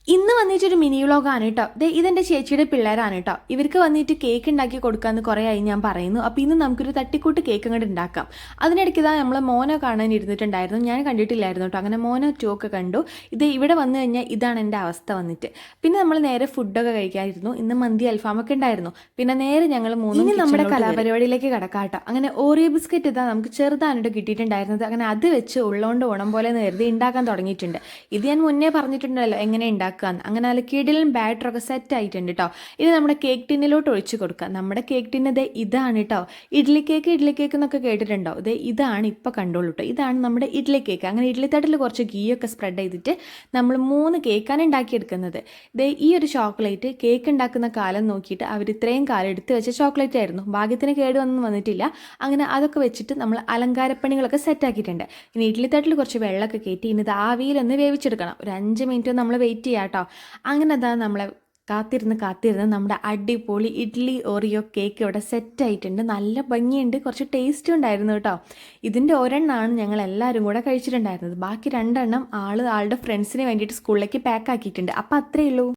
ഇന്ന് വന്നിട്ടൊരു മിനി വ്ളോഗാണ് കേട്ടോ. ഇതെൻ്റെ ചേച്ചിയുടെ പിള്ളേരാണ് കേട്ടോ. ഇവർക്ക് വന്നിട്ട് കേക്ക് ഉണ്ടാക്കി കൊടുക്കാമെന്ന് കുറേ ആയി ഞാൻ പറയുന്നു. അപ്പോൾ ഇന്ന് നമുക്കൊരു തട്ടിക്കൂട്ട് കേക്ക് അങ്ങോട്ട് ഉണ്ടാക്കാം. അതിനിടയ്ക്ക് ഇതാ നമ്മൾ മോനോ കാണാൻ ഇരുന്നിട്ടുണ്ടായിരുന്നു. ഞാൻ കണ്ടിട്ടില്ലായിരുന്നു കേട്ടോ. അങ്ങനെ മോനോ ടു ഒക്കെ കണ്ടു. ഇവിടെ വന്നു കഴിഞ്ഞാൽ ഇതാണ് എൻ്റെ അവസ്ഥ വന്നിട്ട്. പിന്നെ നമ്മൾ നേരെ ഫുഡൊക്കെ കഴിക്കാമായിരുന്നു. ഇന്ന് മന്തി അൽഫാമൊക്കെ ഉണ്ടായിരുന്നു. പിന്നെ നേരെ ഞങ്ങൾ മൂന്നും നമ്മുടെ കലാപരിപാടിയിലേക്ക് കിടക്കാം കേട്ടോ. അങ്ങനെ ഓറിയോ ബിസ്ക്കറ്റ് ഇതാ നമുക്ക് ചെറുതാണിട്ട് കിട്ടിയിട്ടുണ്ടായിരുന്നത്. അങ്ങനെ അത് വെച്ച് ഉള്ളോണ്ട് ഓണം പോലെ നേരത്തെ ഉണ്ടാക്കാൻ തുടങ്ങിയിട്ടുണ്ട്. ഇത് ഞാൻ മുന്നേ പറഞ്ഞിട്ടുണ്ടല്ലോ എങ്ങനെ ഉണ്ടാക്കുക. അങ്ങനെ നല്ല കിടിലും ബാറ്ററൊക്കെ സെറ്റ് ആയിട്ടുണ്ട് കേട്ടോ. ഇത് നമ്മുടെ കേക്ക് ടിന്നിലോട്ട് ഒഴിച്ചു കൊടുക്കുക. നമ്മുടെ കേക്ക് ടിന്ന് ഇതാണ് കേട്ടോ. ഇഡ്ലി കേക്ക് എന്നൊക്കെ കേട്ടിട്ടുണ്ടോ? ഇതാണ് ഇപ്പോൾ കണ്ടോളൂ കേട്ടോ. ഇതാണ് നമ്മുടെ ഇഡ്ലി കേക്ക്. അങ്ങനെ ഇഡ്ലി തട്ടിൽ കുറച്ച് ഗീയൊക്കെ സ്പ്രെഡ് ചെയ്തിട്ട് നമ്മൾ 3 കേക്കാണ് ഉണ്ടാക്കിയെടുക്കുന്നത്. ഈ ഒരു ചോക്ലേറ്റ് കേക്ക് ഉണ്ടാക്കുന്ന കാലം നോക്കിയിട്ട് അവർ ഇത്രയും കാലം എടുത്ത് വെച്ച ചോക്ലേറ്റ് ആയിരുന്നു. ഭാഗ്യത്തിന് കേടുവൊന്നും വന്നിട്ടില്ല. അങ്ങനെ അതൊക്കെ വെച്ചിട്ട് നമ്മൾ അലങ്കാരപ്പണികളൊക്കെ സെറ്റ് ആക്കിയിട്ടുണ്ട്. ഇനി ഇഡ്ലി തട്ടിൽ കുറച്ച് വെള്ളമൊക്കെ കയറ്റി ഇനി ഇത് ആവിയിലൊന്ന് വേവിച്ചെടുക്കണം. ഒരു 5 മിനിറ്റ് നമ്മൾ വെയിറ്റ് ചെയ്യാം കേട്ടോ. അങ്ങനെ അതാ നമ്മളെ കാത്തിരുന്ന് നമ്മുടെ അടിപൊളി ഇഡ്ലി ഓറിയോ കേക്ക് ഇവിടെ സെറ്റ് ആയിട്ടുണ്ട്. നല്ല ഭംഗിയുണ്ട്, കുറച്ച് ടേസ്റ്റും ഉണ്ടായിരുന്നു കേട്ടോ. ഇതിൻ്റെ ഒരെണ്ണമാണ് ഞങ്ങൾ എല്ലാവരും കൂടെ കഴിച്ചിട്ടുണ്ടായിരുന്നത്. ബാക്കി 2 എണ്ണം ആളുടെ ഫ്രണ്ട്സിന് വേണ്ടിയിട്ട് സ്കൂളിലേക്ക് പാക്ക് ആക്കിയിട്ടുണ്ട്. അപ്പോൾ അത്രയേ ഉള്ളൂ.